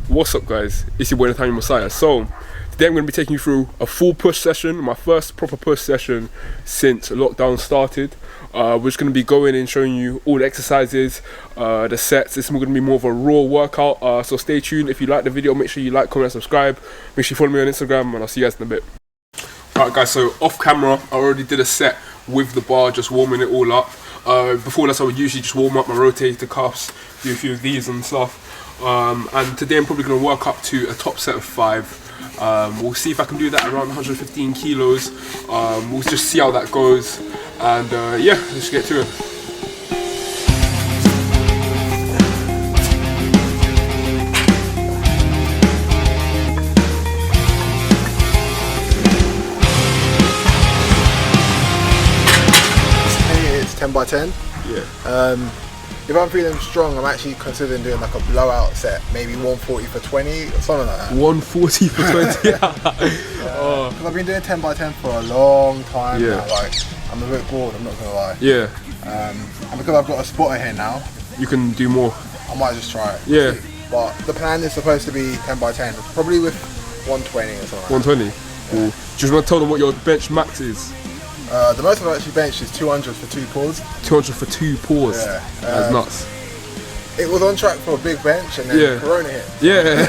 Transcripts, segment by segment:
What's up guys, it's your boy Untitled Messiah. So today I'm going to be taking you through a full push session, my first proper push session since lockdown started. We're just going to be going and showing you all the exercises, the sets. This is going to be more of a raw workout, so stay tuned. If you like the video, make sure you like, comment and subscribe. Make sure you follow me on Instagram, and I'll see you guys in a bit. Alright guys, so off camera I already did a set with the bar, just warming it all up. Before that I would usually just warm up my rotator cuffs, do a few of these and stuff. And today I'm probably going to work up to a top set of 5. We'll see if I can do that around 115 kilos. We'll just see how that goes, and yeah, let's get to it. It's 10 by 10. Yeah. If I'm feeling strong, I'm actually considering doing like a blowout set, maybe 140 for 20 or something like that. 140 for 20? Because I've been doing 10 by 10 for a long time now. Like, I'm a bit bored, I'm not gonna lie. Yeah. And because I've got a spotter here now, you can do more. I might just try it. Yeah. But the plan is supposed to be 10 by 10, probably with 120 or something. 120? Yeah. Cool. Do you want to tell them what your bench max is? The most I've actually benched is 200 for 2 pulls. 200 for 2 pulls? Yeah. That's nuts. It was on track for a big bench, and then Corona hit. Yeah.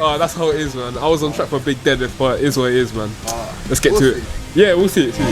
Oh, that's how it is, man. I was on track for a big deadlift, but it is what it is, man. Let's get to it. Yeah, we'll see it too.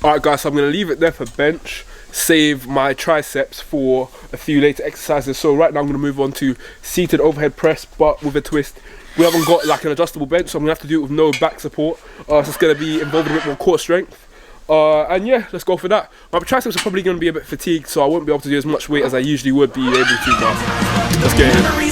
Alright guys, so I'm going to leave it there for bench, save my triceps for a few later exercises. So right now I'm going to move on to seated overhead press, but with a twist. We haven't got like an adjustable bench, so I'm going to have to do it with no back support. So it's going to be involving a bit more core strength. And yeah, let's go for that. My triceps are probably going to be a bit fatigued, so I won't be able to do as much weight as I usually would be able to, but let's get it.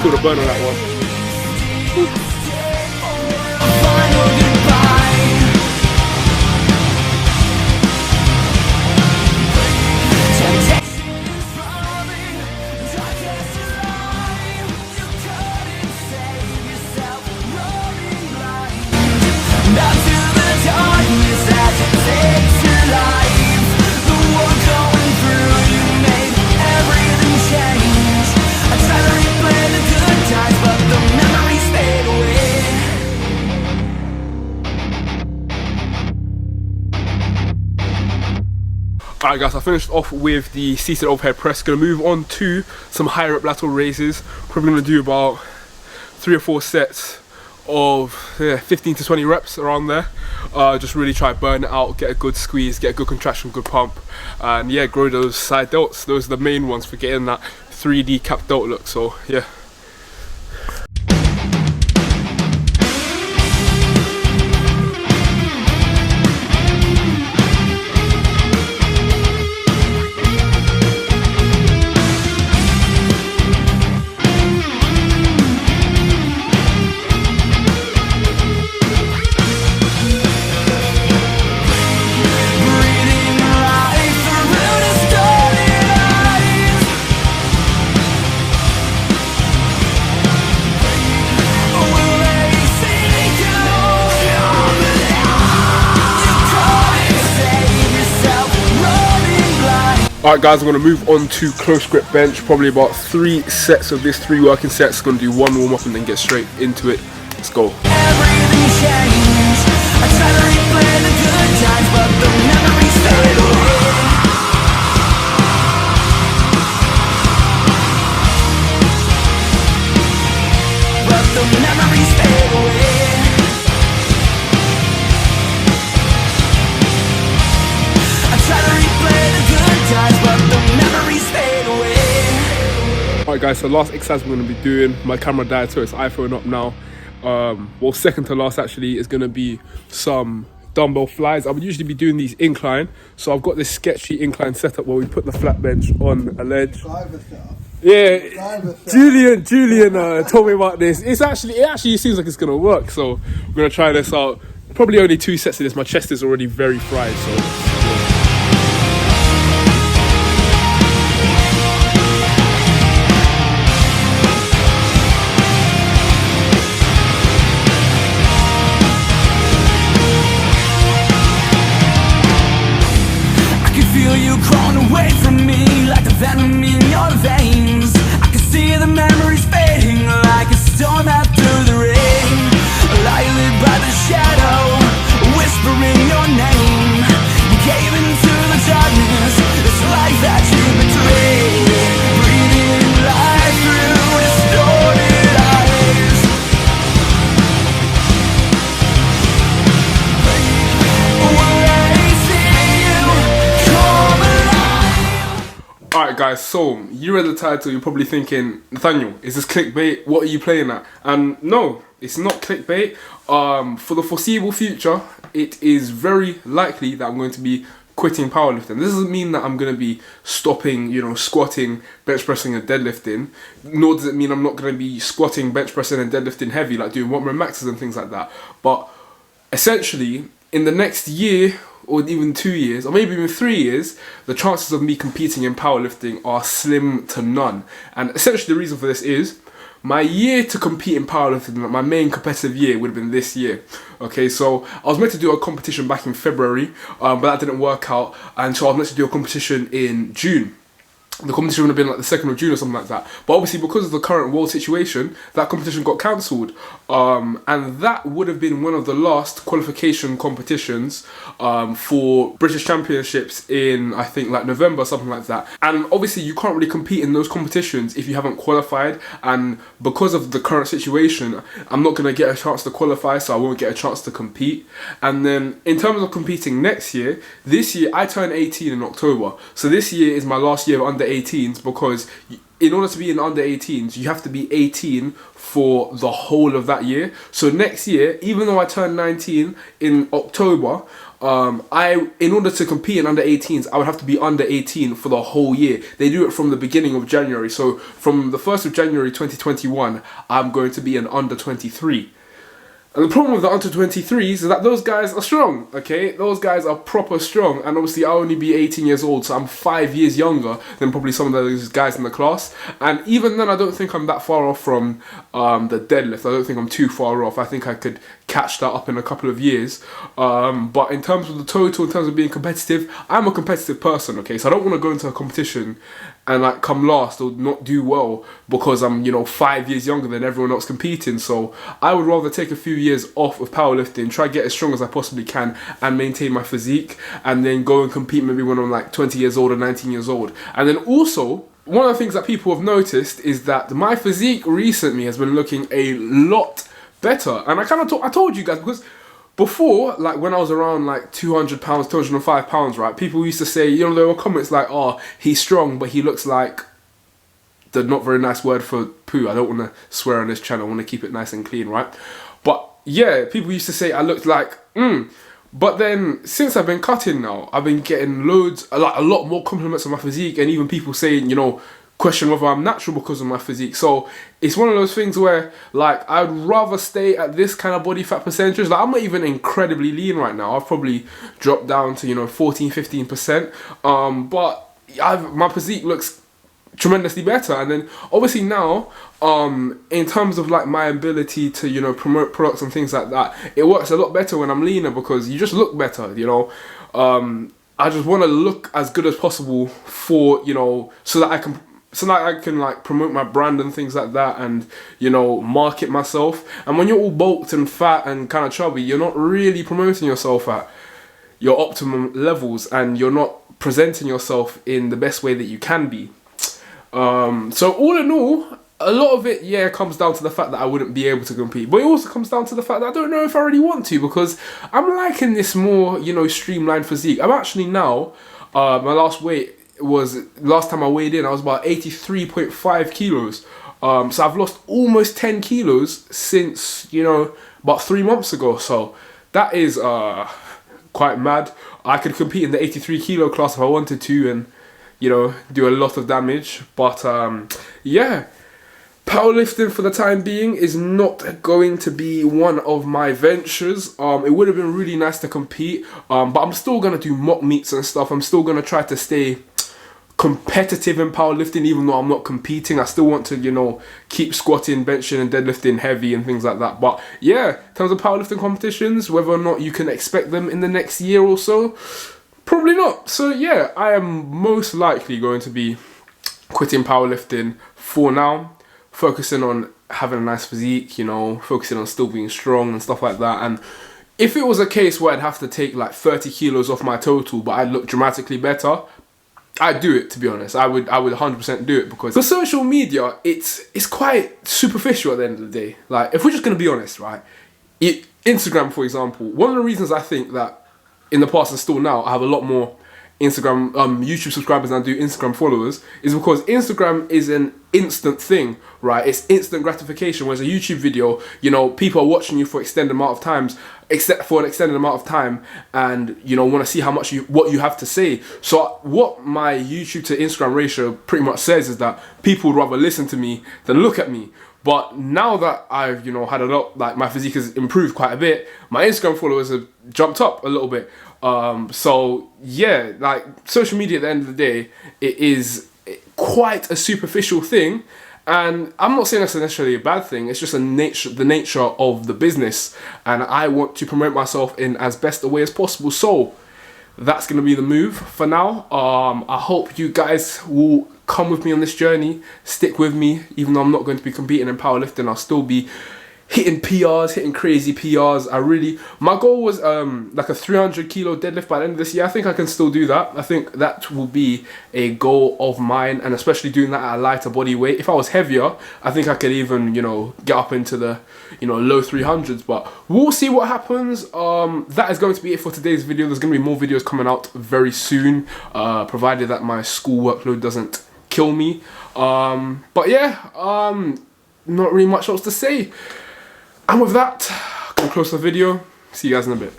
Put a burn on that one. darkness as it takes your life. The war going through Alright guys, I finished off with the seated overhead press. Gonna move on to some higher rep lateral raises. Probably gonna do about 3 or 4 sets of 15 to 20 reps around there. Just really try to burn it out, get a good squeeze, get a good contraction, good pump, and yeah, grow those side delts. Those are the main ones for getting that 3D cap delt look. So yeah. Alright guys, I'm going to move on to close grip bench, probably about 3 sets of this, 3 working sets. Going to do 1 warm up and then get straight into it. Let's go. Everything changed. I try to replay the good times, but the memories fade away. But the memories fade away. I try to replay the good times, but the memories fade away. Alright guys, so last exercise we're going to be doing, my camera died so it's iPhone up now. Well, second to last actually is going to be some dumbbell flies. I would usually be doing these incline, so I've got this sketchy incline setup where we put the flat bench on a ledge. Yeah, Julian told me about this. It actually seems like it's going to work, so we're going to try this out. Probably only 2 sets of this. My chest is already very fried, so yeah. Feel you crawling away from me like the venom in your veins. I can see the memories fading like a storm after the rain. Lie lit by the shadow, whispering your name. You gave into the darkness, this life that you betrayed. Breathing life through distorted eyes. Alright guys, so you read the title, you're probably thinking, Nathaniel, is this clickbait? What are you playing at? And no, it's not clickbait. For the foreseeable future, it is very likely that I'm going to be quitting powerlifting. This doesn't mean that I'm going to be stopping, squatting, bench pressing and deadlifting. Nor does it mean I'm not going to be squatting, bench pressing and deadlifting heavy, like doing 1 rep maxes and things like that. But essentially, in the next year, or even 2 years, or maybe even 3 years, the chances of me competing in powerlifting are slim to none. And essentially the reason for this is, my year to compete in powerlifting, my main competitive year, would have been this year. Okay, so I was meant to do a competition back in February, but that didn't work out, and so I was meant to do a competition in June. The competition would have been like the 2nd of June or something like that. But obviously because of the current world situation, that competition got cancelled. And that would have been one of the last qualification competitions for British Championships in, I think, like November, something like that. And obviously you can't really compete in those competitions if you haven't qualified. And because of the current situation, I'm not going to get a chance to qualify, so I won't get a chance to compete. And then in terms of competing next year, this year I turn 18 in October. So this year is my last year of under 18s, because in order to be in under 18s you have to be 18 for the whole of that year. So next year, even though I turn 19 in October, in order to compete in under 18s, I would have to be under 18 for the whole year. They do it from the beginning of January. So from the 1st of January 2021, I'm going to be an under 23. And the problem with the under 23s is that those guys are strong, okay? Those guys are proper strong, and obviously I'll only be 18 years old, so I'm 5 years younger than probably some of those guys in the class. And even then, I don't think I'm that far off from the deadlift. I don't think I'm too far off. I think I could catch that up in a couple of years. But in terms of the total, in terms of being competitive, I'm a competitive person, okay? So I don't want to go into a competition and like come last or not do well because I'm 5 years younger than everyone else competing. So I would rather take a few years off of powerlifting, try to get as strong as I possibly can and maintain my physique, and then go and compete maybe when I'm like 20 years old or 19 years old. And then also, one of the things that people have noticed is that my physique recently has been looking a lot better. And I told you guys, because before, like when I was around like 200 pounds, 205 pounds, right, people used to say, you know, there were comments like, oh, he's strong, but he looks like the not very nice word for poo. I don't want to swear on this channel. I want to keep it nice and clean, right? But yeah, people used to say I looked like, But then since I've been cutting now, I've been getting a lot more compliments on my physique, and even people saying, you know, question whether I'm natural because of my physique. So it's one of those things where, like, I'd rather stay at this kind of body fat percentage. Like, I'm not even incredibly lean right now. I've probably dropped down to, you know, 14-15%. But my physique looks tremendously better. And then obviously now, in terms of like my ability to, you know, promote products and things like that, it works a lot better when I'm leaner, because you just look better, you know. I just want to look as good as possible for, you know, so that I can like promote my brand and things like that, and, you know, market myself. And when you're all bulked and fat and kind of chubby, you're not really promoting yourself at your optimum levels, and you're not presenting yourself in the best way that you can be. So all in all, a lot of it, yeah, comes down to the fact that I wouldn't be able to compete. But it also comes down to the fact that I don't know if I really want to, because I'm liking this more, you know, streamlined physique. I'm actually now, my last time I weighed in, I was about 83.5 kilos. So I've lost almost 10 kilos since, you know, about 3 months ago. So that is quite mad. I could compete in the 83 kilo class if I wanted to, and, you know, do a lot of damage. But yeah, powerlifting for the time being is not going to be one of my ventures. It would have been really nice to compete, but I'm still going to do mock meets and stuff. I'm still going to try to stay competitive in powerlifting, even though I'm not competing. I still want to, you know, keep squatting, benching and deadlifting heavy and things like that. But yeah, in terms of powerlifting competitions, whether or not you can expect them in the next year or so, probably not. So yeah, I am most likely going to be quitting powerlifting for now, focusing on having a nice physique, you know, focusing on still being strong and stuff like that. And if it was a case where I'd have to take like 30 kilos off my total, but I'd look dramatically better, I'd do it, to be honest. I would 100% do it, because for social media, it's quite superficial at the end of the day. Like, if we're just going to be honest, right? Instagram, for example, one of the reasons I think that in the past and still now I have a lot more Instagram, YouTube subscribers than I do Instagram followers, is because Instagram is an instant thing, right? It's instant gratification, whereas a YouTube video, you know, people are watching you for an extended amount of time, and, you know, want to see what you have to say. So what my YouTube to Instagram ratio pretty much says is that people would rather listen to me than look at me. But now that I've, you know, had a lot, like, my physique has improved quite a bit, my Instagram followers have jumped up a little bit. So yeah, like, social media at the end of the day, it is quite a superficial thing, and I'm not saying that's necessarily a bad thing. It's just the nature of the business, and I want to promote myself in as best a way as possible. So that's going to be the move for now. I hope you guys will come with me on this journey, stick with me. Even though I'm not going to be competing in powerlifting, I'll still be hitting PRs, hitting crazy PRs. My goal was like a 300 kilo deadlift by the end of this year. I think I can still do that. I think that will be a goal of mine, and especially doing that at a lighter body weight. If I was heavier, I think I could even, you know, get up into the, you know, low 300s, but we'll see what happens. That is going to be it for today's video. There's going to be more videos coming out very soon, provided that my school workload doesn't kill me. But yeah, not really much else to say. And with that, I'll close the video. See you guys in a bit.